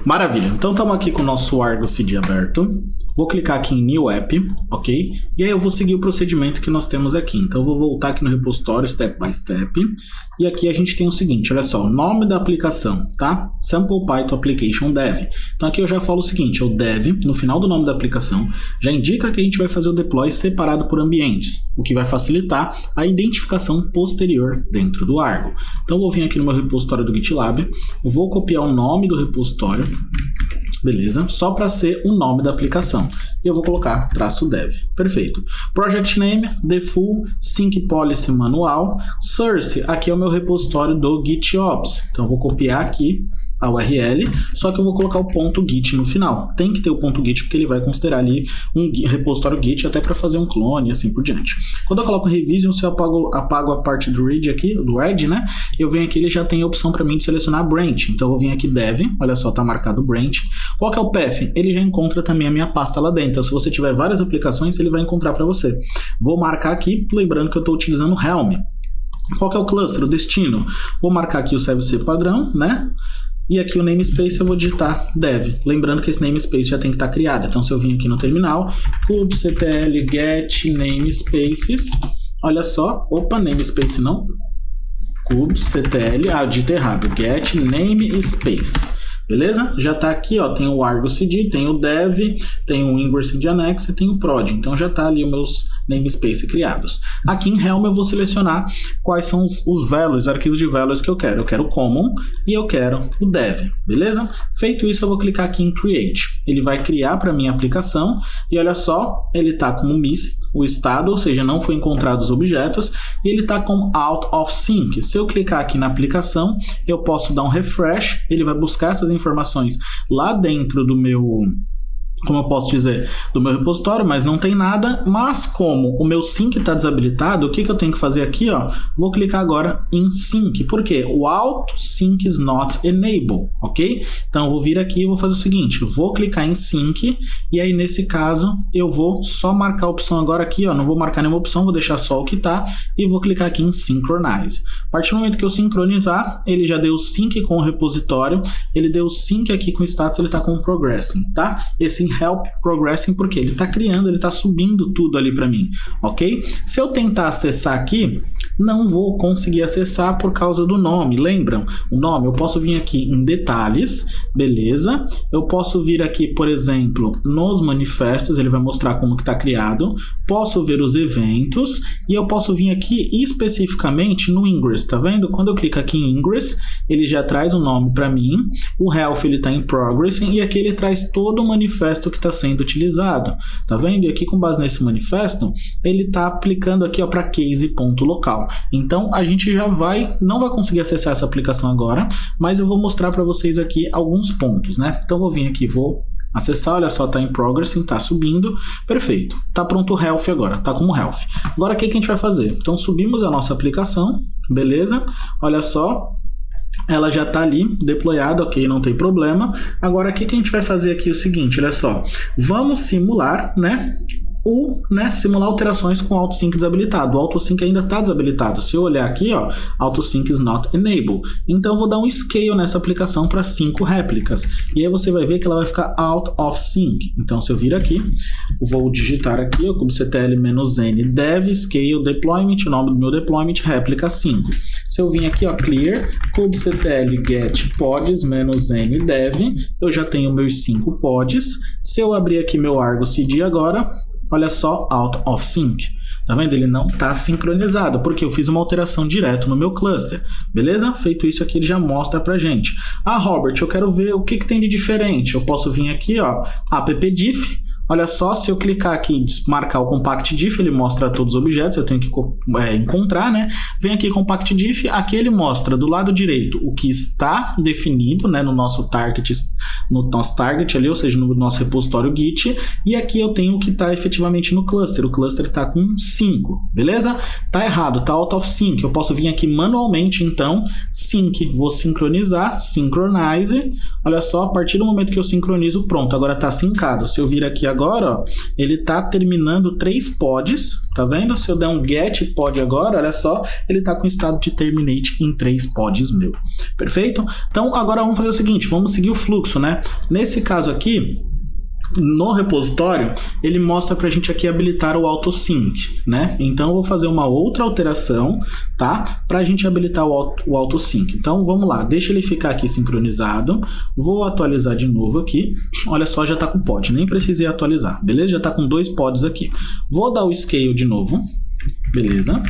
Maravilha, então estamos aqui com o nosso Argo CD aberto. Vou clicar aqui em New App, ok? E aí eu vou seguir o procedimento que nós temos aqui. Então eu vou voltar aqui no repositório, step by step. E aqui a gente tem o seguinte, olha só, o nome da aplicação, tá? Sample Python Application Dev. Então aqui eu já falo o seguinte, o dev, no final do nome da aplicação, já indica que a gente vai fazer o deploy separado por ambientes, o que vai facilitar a identificação posterior dentro do Argo. Então eu vou vir aqui no meu repositório do GitLab, vou copiar o nome do repositório, beleza? Só para ser o nome da aplicação. E eu vou colocar -dev. Perfeito. Project name, default, sync policy manual, source, aqui é o meu repositório do GitOps. Então eu vou copiar aqui a URL, só que eu vou colocar o ponto .git no final. Tem que ter o ponto .git porque ele vai considerar ali um repositório Git até para fazer um clone e assim por diante. Quando eu coloco revision, se eu apago a parte do read aqui, do read, né? Eu venho aqui, ele já tem a opção para mim de selecionar branch. Então eu vou vir aqui dev, olha só, tá marcado branch. Qual que é o path? Ele já encontra também a minha pasta lá dentro. Então se você tiver várias aplicações, ele vai encontrar para você. Vou marcar aqui, lembrando que eu estou utilizando Helm. Qual que é o cluster, o destino? Vou marcar aqui o CVC padrão, né? E aqui o namespace eu vou digitar dev. Lembrando que esse namespace já tem que estar criado. Então se eu vim aqui no terminal, kubectl get namespaces, olha só, opa, namespace não, kubectl, eu digitei errado, get namespace. Beleza? Já está aqui, ó, tem o Argo CD, tem o dev, tem o Ingress Nginx e tem o prod. Então já está ali os meus namespace criados. Aqui em Helm eu vou selecionar quais são os values, arquivos de values que eu quero. Eu quero o common e eu quero o dev, beleza? Feito isso, eu vou clicar aqui em create. Ele vai criar para minha aplicação e olha só, ele está como missing, o estado, ou seja, não foi encontrado os objetos, e ele está com out of sync. Se eu clicar aqui na aplicação, eu posso dar um refresh, ele vai buscar essas informações lá dentro do meu, como eu posso dizer, do meu repositório, mas não tem nada. Mas como o meu sync está desabilitado, o que eu tenho que fazer aqui, ó? Vou clicar agora em sync, porque o auto sync is not enabled, ok? Então eu vou vir aqui e vou fazer o seguinte, eu vou clicar em sync, e aí nesse caso eu vou só marcar a opção agora aqui, ó, não vou marcar nenhuma opção, vou deixar só o que tá, e vou clicar aqui em synchronize. A partir do momento que eu sincronizar, ele já deu sync com o repositório, ele deu sync aqui com o status, ele tá com o progressing, tá? Esse help progressing porque ele está criando, ele está subindo tudo ali para mim, ok? Se eu tentar acessar aqui, não vou conseguir acessar por causa do nome, lembram? O nome, eu posso vir aqui em detalhes, beleza? Eu posso vir aqui, por exemplo, nos manifestos, ele vai mostrar como que está criado, posso ver os eventos e eu posso vir aqui especificamente no Ingress, tá vendo? Quando eu clico aqui em Ingress, ele já traz um nome para mim, o health ele está em progressing e aqui ele traz todo o manifesto que está sendo utilizado, tá vendo? E aqui com base nesse manifesto, ele está aplicando aqui para case.local. Então a gente já não vai conseguir acessar essa aplicação agora, mas eu vou mostrar para vocês aqui alguns pontos, né? Então eu vou vir aqui, vou acessar, olha só, tá em progressing, tá subindo, perfeito. Tá pronto o health agora, tá como health. Agora o que a gente vai fazer? Então subimos a nossa aplicação, beleza? Olha só, ela já está ali deployada, ok, não tem problema. Agora, o que a gente vai fazer aqui é o seguinte, olha só, vamos simular, simular alterações com o AutoSync desabilitado. O AutoSync ainda está desabilitado. Se eu olhar aqui, ó, AutoSync is not enabled. Então eu vou dar um scale nessa aplicação para 5 réplicas. E aí você vai ver que ela vai ficar out of sync. Então se eu vir aqui, vou digitar aqui, ó, kubectl-n dev scale deployment, o nome do meu deployment, réplica 5. Se eu vim aqui, ó, clear, kubectl get pods-n dev, eu já tenho meus 5 pods. Se eu abrir aqui meu Argo CD agora, olha só, out of sync. Tá vendo? Ele não está sincronizado, porque eu fiz uma alteração direto no meu cluster. Beleza? Feito isso aqui, ele já mostra pra gente. Ah, Robert, eu quero ver o que tem de diferente. Eu posso vir aqui, ó, appdiff. Olha só, se eu clicar aqui em marcar o compact diff, ele mostra todos os objetos, eu tenho que encontrar, né? Vem aqui compact diff, aqui ele mostra do lado direito o que está definido, né, no nosso target ali, ou seja, no nosso repositório Git, e aqui eu tenho o que está efetivamente no cluster. O cluster está com 5, beleza? Tá errado, tá out of sync. Eu posso vir aqui manualmente, então, sync, vou sincronizar, synchronize. Olha só, a partir do momento que eu sincronizo, pronto, agora está sincado. Se eu vir aqui agora agora, ó, ele tá terminando 3 pods, tá vendo? Se eu der um get pod agora, olha só, ele tá com estado de terminate em 3 pods meu. Perfeito? Então, agora vamos fazer o seguinte, vamos seguir o fluxo, né? Nesse caso aqui, no repositório, ele mostra pra gente aqui habilitar o autosync, né? Então eu vou fazer uma outra alteração, tá? Pra gente habilitar o autosync. Então vamos lá, deixa ele ficar aqui sincronizado. Vou atualizar de novo aqui. Olha só, já tá com pod, nem precisei atualizar, beleza? Já tá com 2 pods aqui. Vou dar o scale de novo, beleza?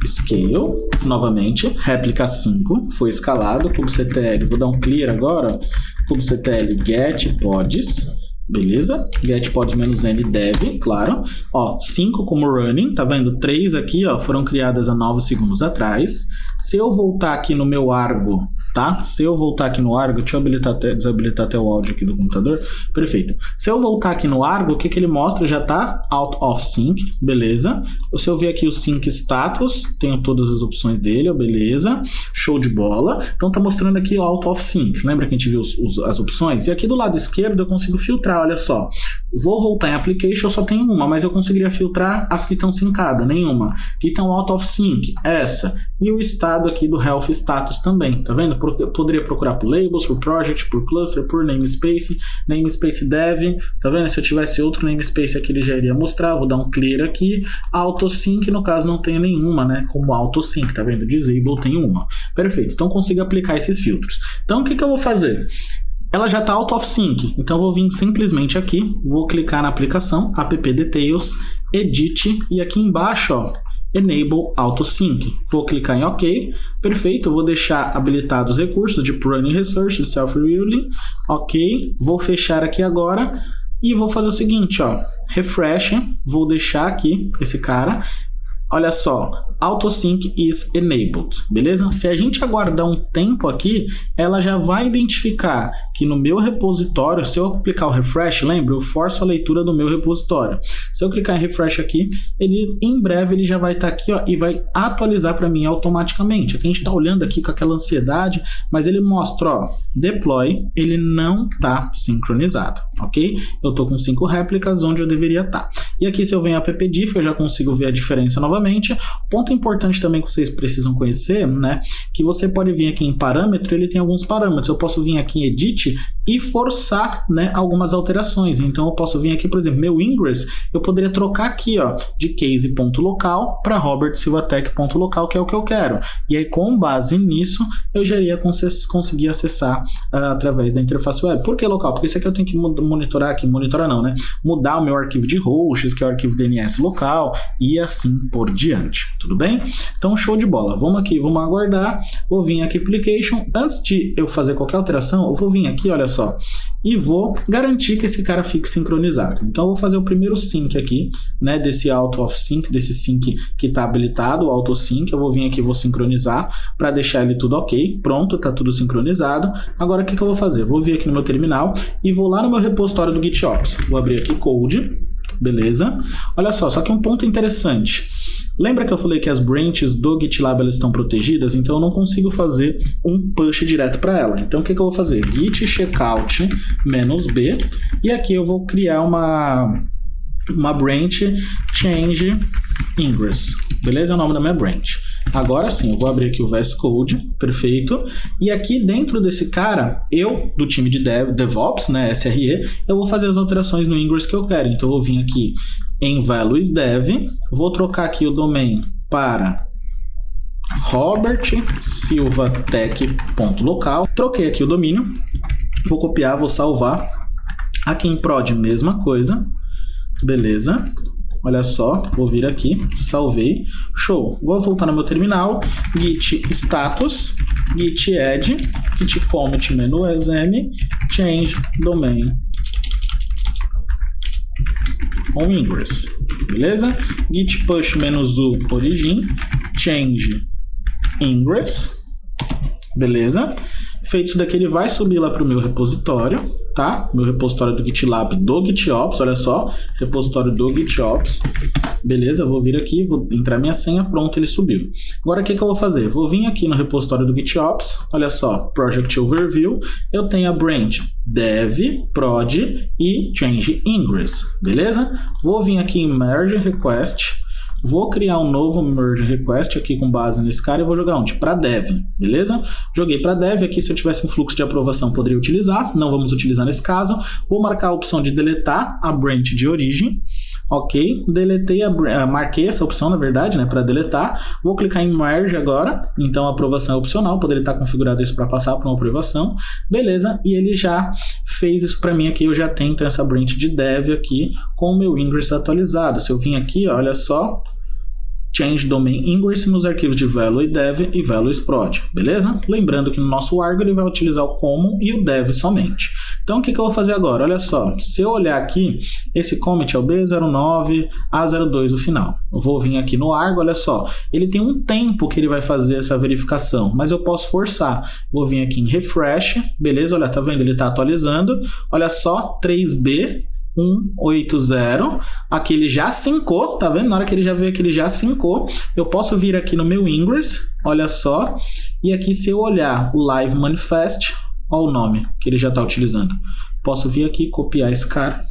Scale, novamente, réplica 5, foi escalado, kubectl, vou dar um clear agora, kubectl get pods, beleza? Get pod -n dev, claro, ó, 5 como running, tá vendo? 3 aqui, ó, foram criadas há 9 segundos atrás. Se eu voltar aqui no meu Argo, tá? Se eu voltar aqui no Argo, deixa eu desabilitar até o áudio aqui do computador, perfeito. Se eu voltar aqui no Argo, o que que ele mostra? Já tá out of sync, beleza? Se eu ver aqui o sync status, tenho todas as opções dele, ó, beleza? Show de bola. Então tá mostrando aqui o out of sync, lembra que a gente viu as opções? E aqui do lado esquerdo eu consigo filtrar, olha só. Vou voltar em application, eu só tenho uma, mas eu conseguiria filtrar as que estão syncadas, nenhuma. Que estão out of sync, essa. E o estado aqui do health status também, tá vendo? Eu poderia procurar por labels, por project, por cluster, por namespace dev, tá vendo? Se eu tivesse outro namespace aqui, ele já iria mostrar. Vou dar um clear aqui. Autosync, no caso, não tenho nenhuma, né? Como autosync, tá vendo? Disable tem uma. Perfeito, então consigo aplicar esses filtros. Então, o que que eu vou fazer? Ela já está out of sync, então eu vou vir simplesmente aqui, vou clicar na aplicação, app details, edit, e aqui embaixo, ó, enable autosync. Vou clicar em OK, perfeito, eu vou deixar habilitados os recursos de running research, self-revealing, OK, vou fechar aqui agora e vou fazer o seguinte, ó, refresh, vou deixar aqui esse cara. Olha só, autosync is enabled, beleza? Se a gente aguardar um tempo aqui, ela já vai identificar que no meu repositório, se eu aplicar o refresh, lembra, eu forço a leitura do meu repositório. Se eu clicar em refresh aqui, ele em breve ele já vai estar aqui, ó, e vai atualizar para mim automaticamente. Aqui a gente está olhando aqui com aquela ansiedade, mas ele mostra, ó, deploy, ele não está sincronizado, ok? Eu estou com 5 réplicas onde eu deveria estar. E aqui se eu venho appdiff, eu já consigo ver a diferença novamente. Ponto importante também que vocês precisam conhecer, né, que você pode vir aqui em parâmetro, ele tem alguns parâmetros. Eu posso vir aqui em edit e forçar, né, algumas alterações. Então eu posso vir aqui, por exemplo, meu ingress, eu poderia trocar aqui, ó, de case.local para robertsilvatech.local, que é o que eu quero. E aí com base nisso, eu já iria conseguir acessar através da interface web. Por que local? Porque isso aqui eu tenho que monitorar aqui, monitorar não, né, mudar o meu arquivo de hosts, que é o arquivo DNS local, e assim por diante, tudo bem? Então show de bola, vamos aqui, vamos aguardar, vou vir aqui application, antes de eu fazer qualquer alteração, eu vou vir aqui, olha só, e vou garantir que esse cara fique sincronizado. Então eu vou fazer o primeiro sync aqui, né, desse out of sync, desse sync que está habilitado, o auto sync, eu vou vir aqui, vou sincronizar, para deixar ele tudo ok, pronto, tá tudo sincronizado. Agora o que que eu vou fazer? Vou vir aqui no meu terminal, e vou lá no meu repositório do GitOps, vou abrir aqui code, beleza? Olha só que um ponto interessante. Lembra que eu falei que as branches do GitLab elas estão protegidas? Então eu não consigo fazer um push direto para ela. Então o que que eu vou fazer? Git checkout -b, e aqui eu vou criar uma branch change ingress, beleza? É o nome da minha branch. Agora sim, eu vou abrir aqui o VS Code, perfeito. E aqui dentro desse cara, eu, do time de DevOps, né, SRE, eu vou fazer as alterações no ingress que eu quero. Então eu vou vir aqui em values dev, vou trocar aqui o domain para robertsilvatech.local. Troquei aqui o domínio, vou copiar, vou salvar. Aqui em prod, mesma coisa, beleza? Olha só, vou vir aqui, salvei, show. Vou voltar no meu terminal, git status, git add, git commit -m, change domain on ingress, beleza? Git push -u origin, change ingress, beleza? Feito isso daqui, ele vai subir lá para o meu repositório, tá? Meu repositório do GitLab do GitOps, olha só, repositório do GitOps. Beleza, eu vou vir aqui, vou entrar minha senha, pronto, ele subiu. Agora o que eu vou fazer? Vou vir aqui no repositório do GitOps, olha só, Project Overview, eu tenho a branch dev, prod e change ingress, beleza? Vou vir aqui em merge request, vou criar um novo merge request aqui com base nesse cara e vou jogar onde? Para dev, beleza? Joguei para dev, aqui se eu tivesse um fluxo de aprovação poderia utilizar, não vamos utilizar nesse caso. Vou marcar a opção de deletar a branch de origem, ok? Deletei marquei essa opção, na verdade, né, para deletar. Vou clicar em merge agora, então a aprovação é opcional, poderia estar configurado isso para passar para uma aprovação, beleza? E ele já fez isso para mim aqui, eu já tenho então, essa branch de dev aqui com o meu ingress atualizado. Se eu vim aqui, olha só, change domain ingress nos arquivos de value dev e values prod, beleza? Lembrando que no nosso Argo ele vai utilizar o common e o dev somente. Então o que eu vou fazer agora? Olha só, se eu olhar aqui, esse commit é o B09A02 no final. Eu vou vir aqui no Argo, olha só, ele tem um tempo que ele vai fazer essa verificação, mas eu posso forçar. Vou vir aqui em refresh, beleza? Olha, tá vendo? Ele está atualizando. Olha só, 3B 180, aqui ele já syncou, tá vendo? Na hora que ele já veio aqui, ele já syncou. Eu posso vir aqui no meu ingress, olha só, e aqui se eu olhar o live manifest, olha o nome que ele já está utilizando. Posso vir aqui, copiar esse cara,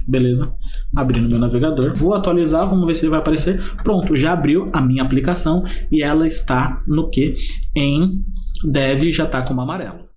beleza? Abrir no meu navegador, vou atualizar, vamos ver se ele vai aparecer. Pronto, já abriu a minha aplicação e ela está no que? Em dev, já está como amarelo.